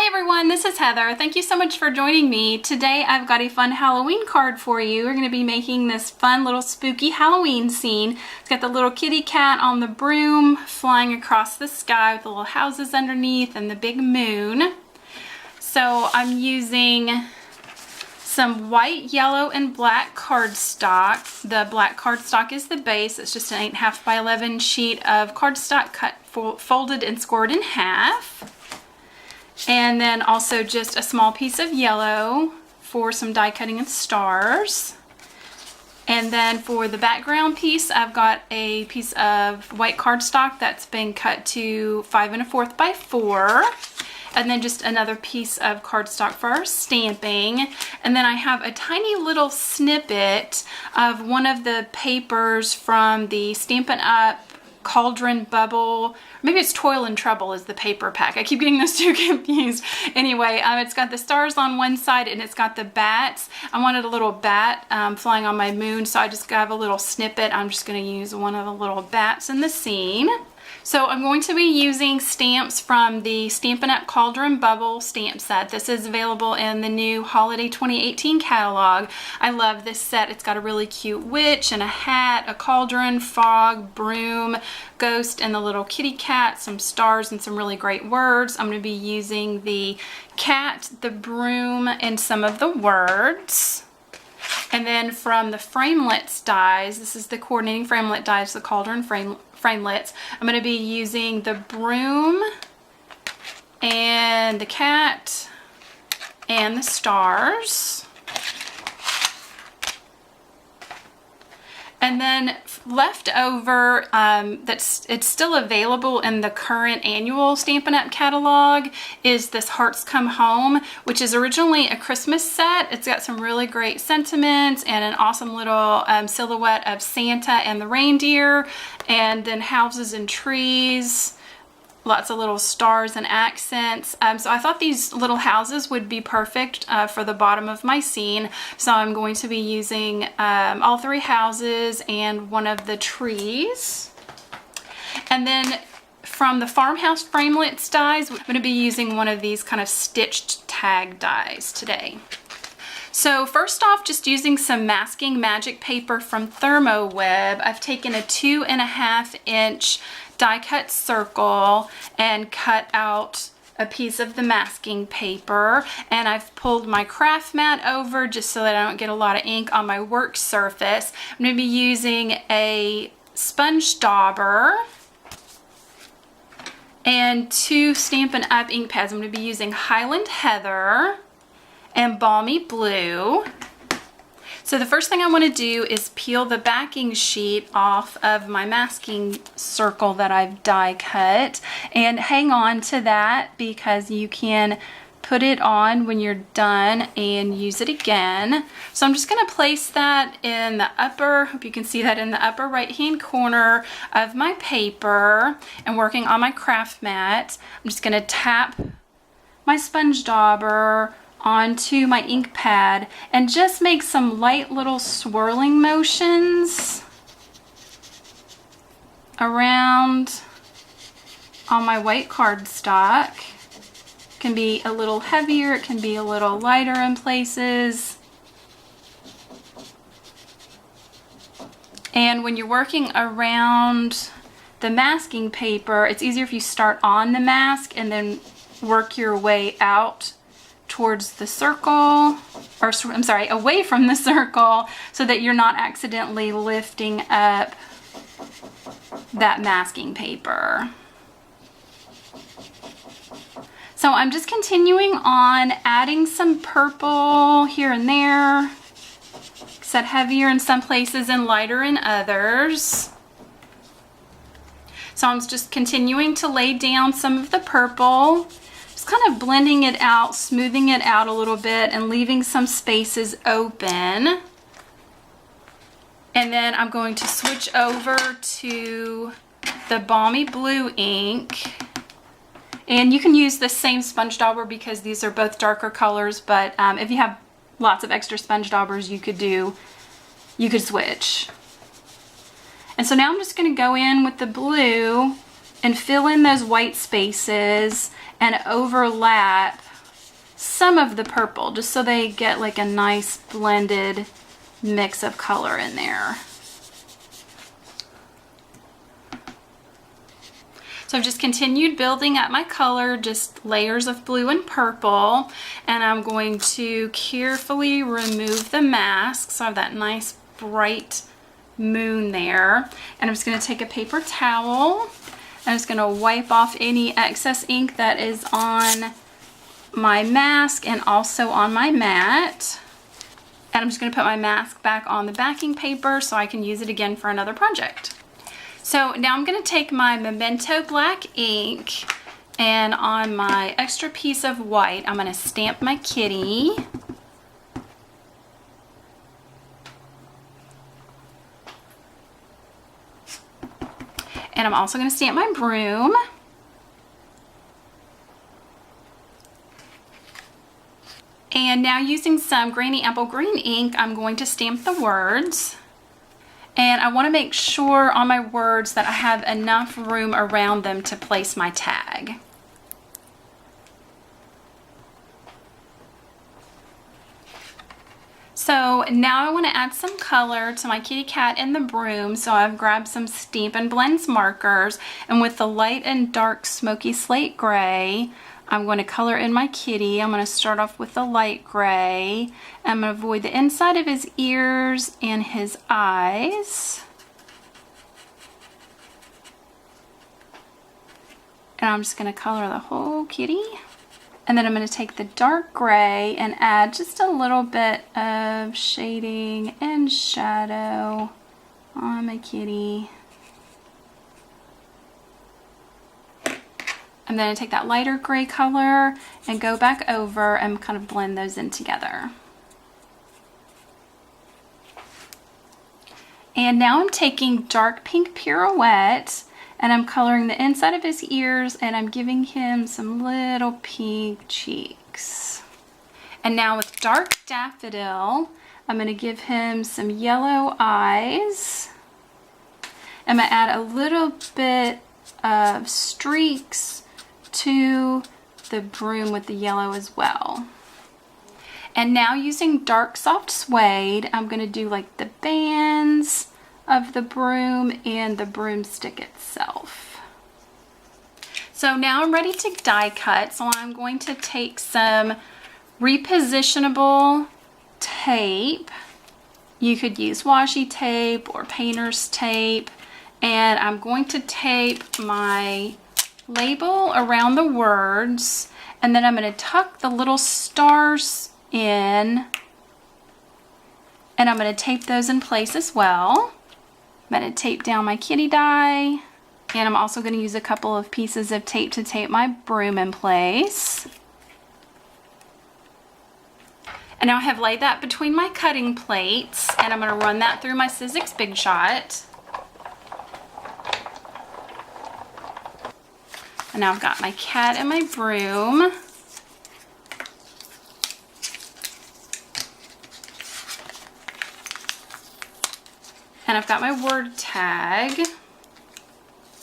Hi everyone, this is Heather. Thank you so much for joining me. Today I've got a fun Halloween card for you. We're going to be making this fun little spooky Halloween scene. It's got the little kitty cat on the broom flying across the sky with the little houses underneath and the big moon. So I'm using some white, yellow, and black cardstock. The black cardstock is the base. It's just an 8.5 by 11 sheet of cardstock cut, folded and scored in half. And then also just a small piece of yellow for some die cutting of stars. And then for the background piece, I've got a piece of white cardstock that's been cut to 5 1/4 by 4. And then just another piece of cardstock for our stamping. And then I have a tiny little snippet of one of the papers from the Stampin Up Cauldron Bubble. Maybe it's Toil and Trouble is the paper pack. I keep getting those two confused. Anyway, it's got the stars on one side and it's got the bats. I wanted a little bat flying on my moon, so I just got a little snippet. I'm just going to use one of the little bats in the scene. So I'm going to be using stamps from the Stampin Up Cauldron Bubble stamp set. This is available in the new Holiday 2018 catalog. I love this set. It's got a really cute witch and a hat, a cauldron, fog, broom, ghost, and the little kitty cat, some stars, and some really great words. I'm going to be using the cat, the broom, and some of the words. And then from the framelits dies, this is the coordinating framelit dies, the cauldron framelits. I'm going to be using the broom and the cat and the stars. And then left over, it's still available in the current annual Stampin' Up! Catalog, is this Hearts Come Home, which is originally a Christmas set. It's got some really great sentiments and an awesome little silhouette of Santa and the reindeer, and then houses and trees. Lots of little stars and accents. So I thought these little houses would be perfect for the bottom of my scene. So I'm going to be using all 3 houses and one of the trees. And then from the farmhouse framelits dies, I'm going to be using one of these kind of stitched tag dies today. So first off, just using some masking magic paper from Thermo Web. I've taken a 2.5 inch die cut circle and cut out a piece of the masking paper, and I've pulled my craft mat over just so that I don't get a lot of ink on my work surface. I'm going to be using a sponge dauber and 2 Stampin' Up ink pads. I'm going to be using Highland Heather and Balmy Blue. So the first thing I want to do is peel the backing sheet off of my masking circle that I've die cut, and hang on to that because you can put it on when you're done and use it again. So I'm just going to place that in the upper, hope you can see that, in the upper right hand corner of my paper, and working on my craft mat. I'm just going to tap my sponge dauber onto my ink pad and just make some light little swirling motions around on my white cardstock. It can be a little heavier, it can be a little lighter in places. And when you're working around the masking paper, it's easier if you start on the mask and then work your way out towards the circle, or I'm sorry, away from the circle, so that you're not accidentally lifting up that masking paper. So I'm just continuing on, adding some purple here and there. Set heavier in some places and lighter in others. So I'm just continuing to lay down some of the purple, kind of blending it out, smoothing it out a little bit, and leaving some spaces open. And then I'm going to switch over to the Balmy Blue ink. And you can use the same sponge dauber because these are both darker colors, but if you have lots of extra sponge daubers, you could switch. And so now I'm just going to go in with the blue and fill in those white spaces and overlap some of the purple, just so they get like a nice blended mix of color in there. So I've just continued building up my color, just layers of blue and purple, and I'm going to carefully remove the mask so I have that nice bright moon there. And I'm just going to take a paper towel. I'm just going to wipe off any excess ink that is on my mask and also on my mat. And I'm just going to put my mask back on the backing paper so I can use it again for another project. So now I'm going to take my Memento black ink, and on my extra piece of white, I'm going to stamp my kitty. And I'm also going to stamp my broom. And now using some Granny Apple Green ink, I'm going to stamp the words. And I want to make sure on my words that I have enough room around them to place my tag. So now I want to add some color to my kitty cat and the broom. So I've grabbed some Stampin' Blends markers, and with the light and dark smoky slate gray, I'm going to color in my kitty. I'm going to start off with the light gray. I'm going to avoid the inside of his ears and his eyes. And I'm just going to color the whole kitty. And then I'm going to take the dark gray and add just a little bit of shading and shadow on my kitty. I'm going to take that lighter gray color and go back over and kind of blend those in together. And now I'm taking dark pink Pirouette, and I'm coloring the inside of his ears, and I'm giving him some little pink cheeks. And now with dark Daffodil, I'm going to give him some yellow eyes. I'm going to add a little bit of streaks to the broom with the yellow as well. And now using dark soft suede, I'm going to do like the bands of the broom and the broomstick itself. So now I'm ready to die cut. So I'm going to take some repositionable tape. You could use washi tape or painter's tape. And I'm going to tape my label around the words, and then I'm going to tuck the little stars in, and I'm going to tape those in place as well. I'm going to tape down my kitty die, and I'm also going to use a couple of pieces of tape to tape my broom in place. And now I have laid that between my cutting plates, and I'm going to run that through my Sizzix Big Shot. And now I've got my cat and my broom. And I've got my word tag.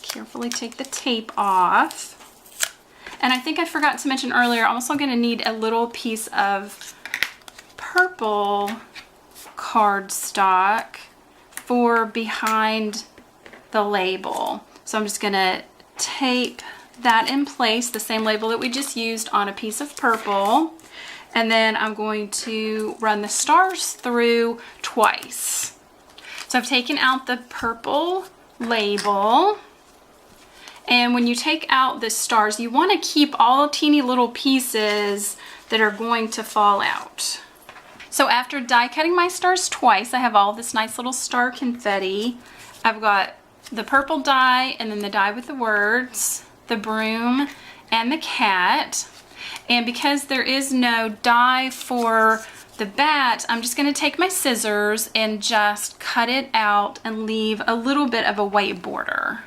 Carefully take the tape off. And I think I forgot to mention earlier, I'm also going to need a little piece of purple cardstock for behind the label. So I'm just going to tape that in place, the same label that we just used, on a piece of purple. And then I'm going to run the stars through twice. So I've taken out the purple label, and when you take out the stars, you want to keep all teeny little pieces that are going to fall out. So after die cutting my stars twice, I have all this nice little star confetti. I've got the purple die, and then the die with the words, the broom, and the cat. And because there is no die for the bat, I'm just going to take my scissors and just cut it out and leave a little bit of a white border.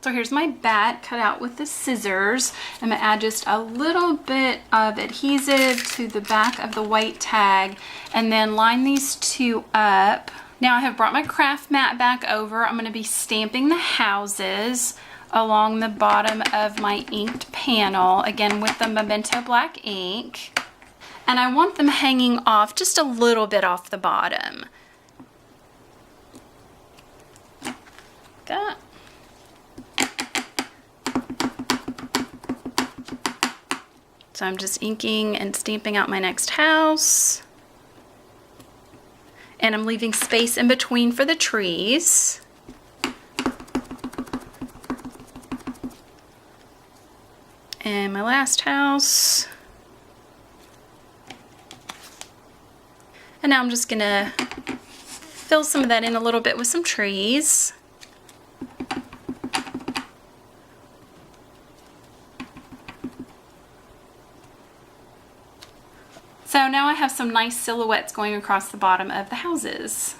So here's my bat cut out with the scissors. I'm going to add just a little bit of adhesive to the back of the white tag and then line these two up. Now I have brought my craft mat back over. I'm going to be stamping the houses along the bottom of my inked panel, again with the Memento black ink. and I want them hanging off just a little bit off the bottom. That. So I'm just inking and stamping out my next house. And I'm leaving space in between for the trees. And my last house. And now I'm just gonna fill some of that in a little bit with some trees. So now I have some nice silhouettes going across the bottom of the houses.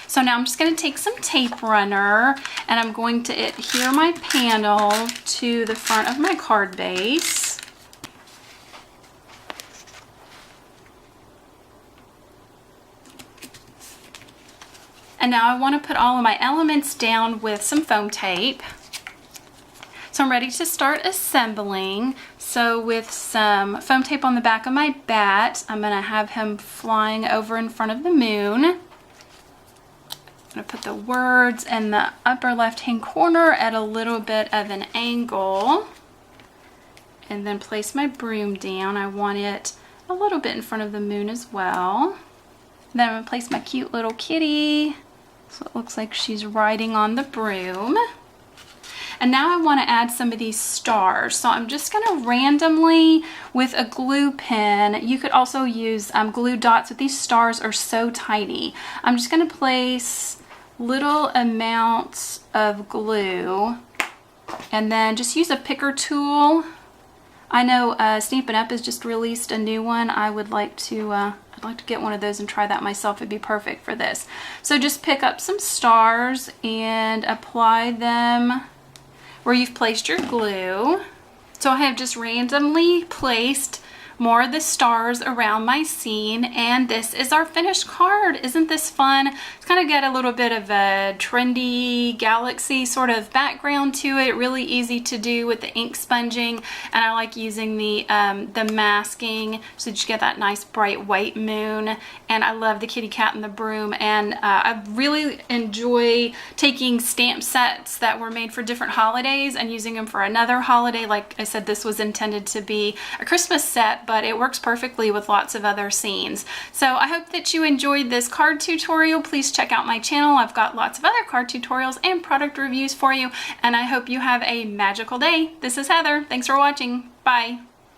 So now I'm just going to take some tape runner and I'm going to adhere my panel to the front of my card base. And now I want to put all of my elements down with some foam tape. So I'm ready to start assembling. So with some foam tape on the back of my bat, I'm going to have him flying over in front of the moon. I'm going to put the words in the upper left-hand corner at a little bit of an angle. And then place my broom down. I want it a little bit in front of the moon as well. Then I'm going to place my cute little kitty. So it looks like she's riding on the broom. And now I want to add some of these stars. So I'm just going to randomly, with a glue pen, you could also use glue dots, but these stars are so tiny. I'm just going to place little amounts of glue and then just use a picker tool. I know Stampin' Up! Has just released a new one. I would like to I'd like to get one of those and try that myself. It'd be perfect for this. So just pick up some stars and apply them where you've placed your glue. So I have just randomly placed more of the stars around my scene, and this is our finished card. Isn't this fun? It's kind of got a little bit of a trendy galaxy sort of background to it. Really easy to do with the ink sponging, and I like using the masking so that you get that nice bright white moon. And I love the kitty cat and the broom, and I really enjoy taking stamp sets that were made for different holidays and using them for another holiday. Like I said, this was intended to be a Christmas set, but it works perfectly with lots of other scenes. So I hope that you enjoyed this card tutorial. Please check out my channel. I've got lots of other card tutorials and product reviews for you, and I hope you have a magical day. This is Heather. Thanks for watching. Bye.